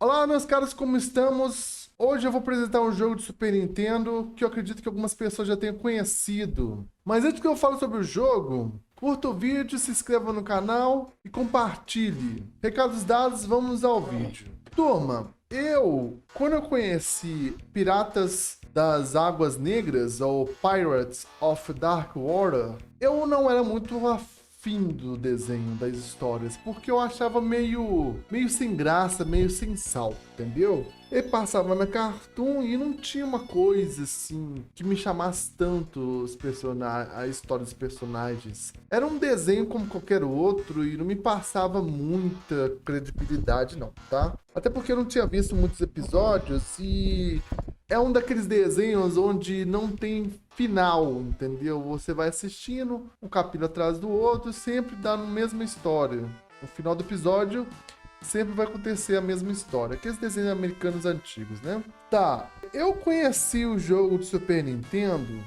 Olá, meus caros, como estamos? Hoje eu vou apresentar um jogo de Super Nintendo que eu acredito que algumas pessoas já tenham conhecido. Mas antes que eu fale sobre o jogo, curta o vídeo, se inscreva no canal e compartilhe. Recados dados, vamos ao vídeo. Turma, quando eu conheci Piratas das Águas Negras, ou Pirates of Dark Water, eu não era muito afim do desenho, das histórias, porque eu achava meio sem graça, meio sem sal, entendeu? Ele passava na Cartoon e não tinha uma coisa assim que me chamasse tanto a história dos personagens. Era um desenho como qualquer outro e não me passava muita credibilidade não, tá? Até porque eu não tinha visto muitos episódios e é um daqueles desenhos onde não tem final, entendeu? Você vai assistindo um capítulo atrás do outro, sempre dá a mesma história. No final do episódio, sempre vai acontecer a mesma história. Aqueles desenhos americanos antigos, né? Tá, eu conheci o jogo de Super Nintendo,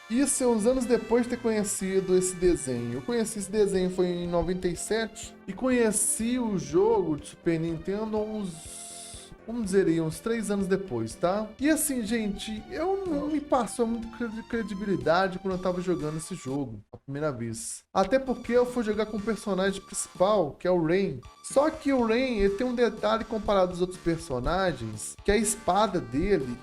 isso é uns anos depois de ter conhecido esse desenho. Eu conheci esse desenho foi em 97 e conheci o jogo de Super Nintendo vamos dizer aí, uns 3 anos depois, tá? E assim, gente, eu não me passou muito credibilidade quando eu tava jogando esse jogo, a primeira vez. Até porque eu fui jogar com o personagem principal, que é o Rain. Só que o Rain, ele tem um detalhe comparado aos outros personagens, que a espada dele,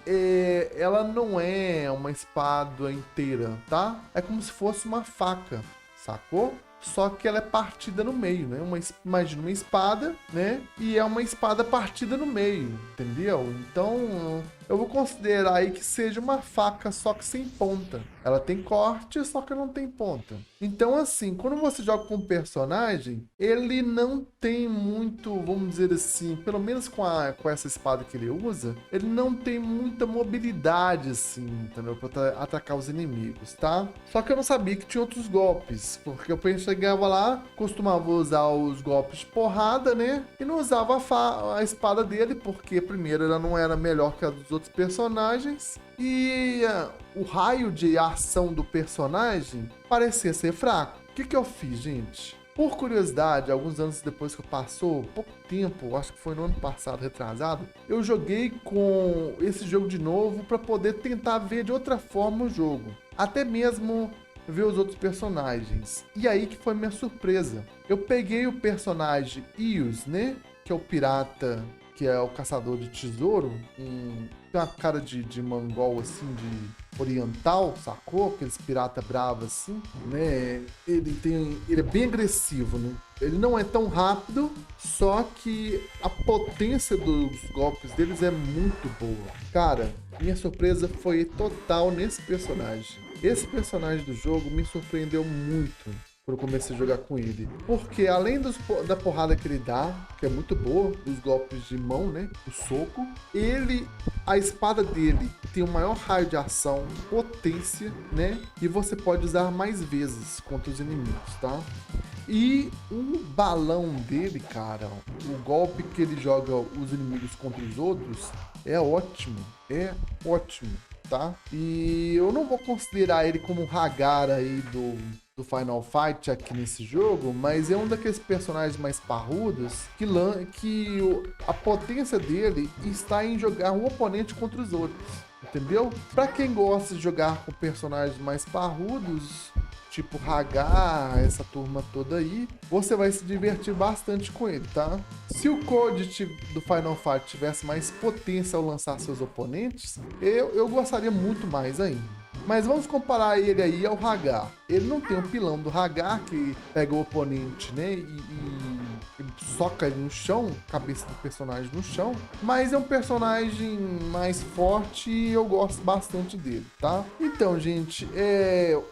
ela não é uma espada inteira, tá? É como se fosse uma faca, sacou? Só que ela é partida no meio, né? Imagina uma espada, né? E é uma espada partida no meio, entendeu? Então, eu vou considerar aí que seja uma faca só que sem ponta. Ela tem corte, só que não tem ponta. Então, assim, quando você joga com um personagem, ele não tem muito, vamos dizer assim, pelo menos com essa espada que ele usa, ele não tem muita mobilidade, assim, entendeu? Pra atacar os inimigos, tá? Só que eu não sabia que tinha outros golpes, porque eu chegava lá, costumava usar os golpes de porrada, né? E não usava a espada dele, porque primeiro ela não era melhor que a dos outros personagens. E o raio de ação do personagem parecia ser fraco. O que eu fiz, gente? Por curiosidade, alguns anos depois que passou, pouco tempo, acho que foi no ano passado, retrasado, eu joguei com esse jogo de novo para poder tentar ver de outra forma o jogo. Até mesmo ver os outros personagens. E aí que foi minha surpresa. Eu peguei o personagem Ius, né? Que é o pirata, que é o caçador de tesouro. Tem uma cara de mongol, assim, de oriental, sacou? Aqueles pirata bravo assim, né? Ele é bem agressivo, né? Ele não é tão rápido, só que a potência dos golpes deles é muito boa. Cara, minha surpresa foi total nesse personagem. Esse personagem do jogo me surpreendeu muito quando eu comecei a jogar com ele. Porque além da porrada que ele dá, que é muito boa, os golpes de mão, né? O soco, a espada dele tem o maior raio de ação, potência, né? E você pode usar mais vezes contra os inimigos, tá? E o balão dele, cara, o golpe que ele joga os inimigos contra os outros é ótimo, tá? E eu não vou considerar ele como um Hagar aí do Final Fight aqui nesse jogo, mas é um daqueles personagens mais parrudos que a potência dele está em jogar o oponente contra os outros, entendeu? Pra quem gosta de jogar com personagens mais parrudos, tipo Hagar, essa turma toda aí, você vai se divertir bastante com ele, tá? Se o Code do Final Fight tivesse mais potência ao lançar seus oponentes, eu gostaria muito mais ainda. Mas vamos comparar ele aí ao Hagar. Ele não tem o pilão do Hagar, que pega o oponente, né, e soca ele no chão, cabeça do personagem no chão, mas é um personagem mais forte e eu gosto bastante dele, tá? Então, gente,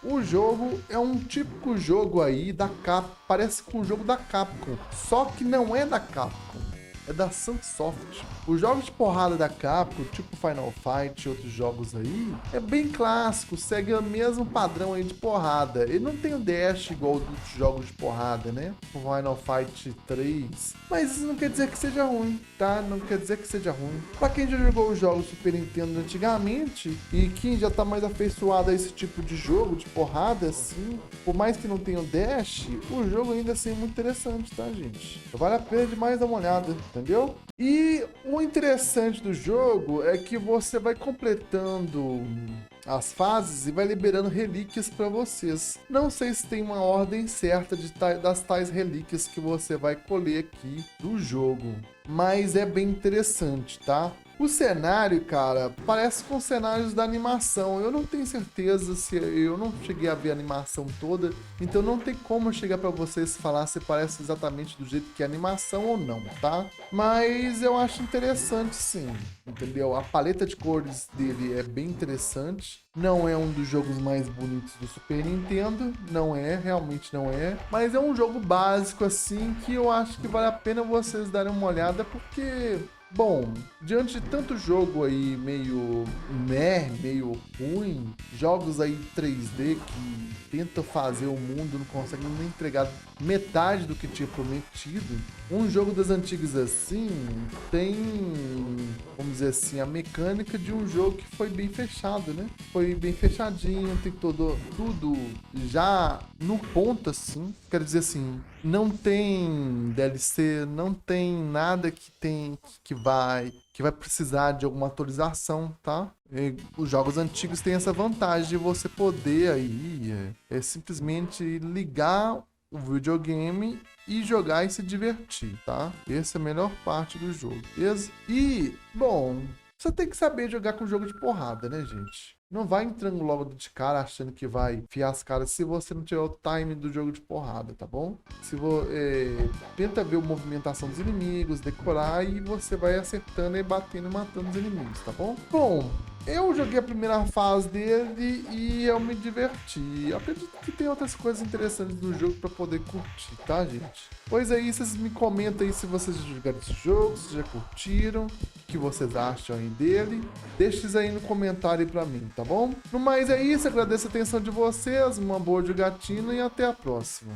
o jogo é um típico jogo aí da Capcom, parece com um jogo da Capcom, só que não é da Capcom. É da Sunsoft. Os jogos de porrada da Capcom, tipo Final Fight e outros jogos aí, é bem clássico, segue o mesmo padrão aí de porrada. Ele não tem o dash igual dos jogos de porrada, né? O Final Fight 3. Mas isso não quer dizer que seja ruim, tá? Não quer dizer que seja ruim. Pra quem já jogou os jogos Super Nintendo antigamente e quem já tá mais afeiçoado a esse tipo de jogo, de porrada, assim, por mais que não tenha o dash, o jogo ainda assim é muito interessante, tá, gente? Vale a pena demais dar uma olhada, entendeu? E o interessante do jogo é que você vai completando as fases e vai liberando relíquias para vocês. Não sei se tem uma ordem certa das tais relíquias que você vai colher aqui do jogo, mas é bem interessante, tá? O cenário, cara, parece com cenários da animação. Eu não tenho certeza se eu não cheguei a ver a animação toda, então não tem como eu chegar para vocês falar se parece exatamente do jeito que é a animação ou não, tá? Mas eu acho interessante sim, entendeu? A paleta de cores dele é bem interessante. Não é um dos jogos mais bonitos do Super Nintendo, não é, realmente não é. Mas é um jogo básico assim que eu acho que vale a pena vocês darem uma olhada porque... Bom, diante de tanto jogo aí meio meio ruim, jogos aí 3D que tentam fazer o mundo, não conseguem nem entregar metade do que tinha prometido, um jogo das antigas assim tem, vamos dizer assim, a mecânica de um jogo que foi bem fechado, né? Foi bem fechadinho, tem tudo já no ponto assim, quero dizer assim, não tem DLC, não tem nada que vai precisar de alguma atualização, tá? E os jogos antigos têm essa vantagem de você poder aí simplesmente ligar o videogame e jogar e se divertir, tá? Essa é a melhor parte do jogo, beleza? E, bom, você tem que saber jogar com jogo de porrada, né, gente? Não vai entrando logo de cara achando que vai fiar as caras se você não tiver o time do jogo de porrada, tá bom? Tenta ver a movimentação dos inimigos, decorar e você vai acertando e batendo e matando os inimigos, tá bom? Bom, eu joguei a primeira fase dele e eu me diverti. Eu acredito que tem outras coisas interessantes do jogo para poder curtir, tá, gente? Pois aí, vocês me comentam aí se vocês já jogaram esse jogo, se já curtiram, o que vocês acham aí dele. Deixa isso aí no comentário aí pra mim, tá bom? No mais é isso, agradeço a atenção de vocês, uma boa jogatina e até a próxima.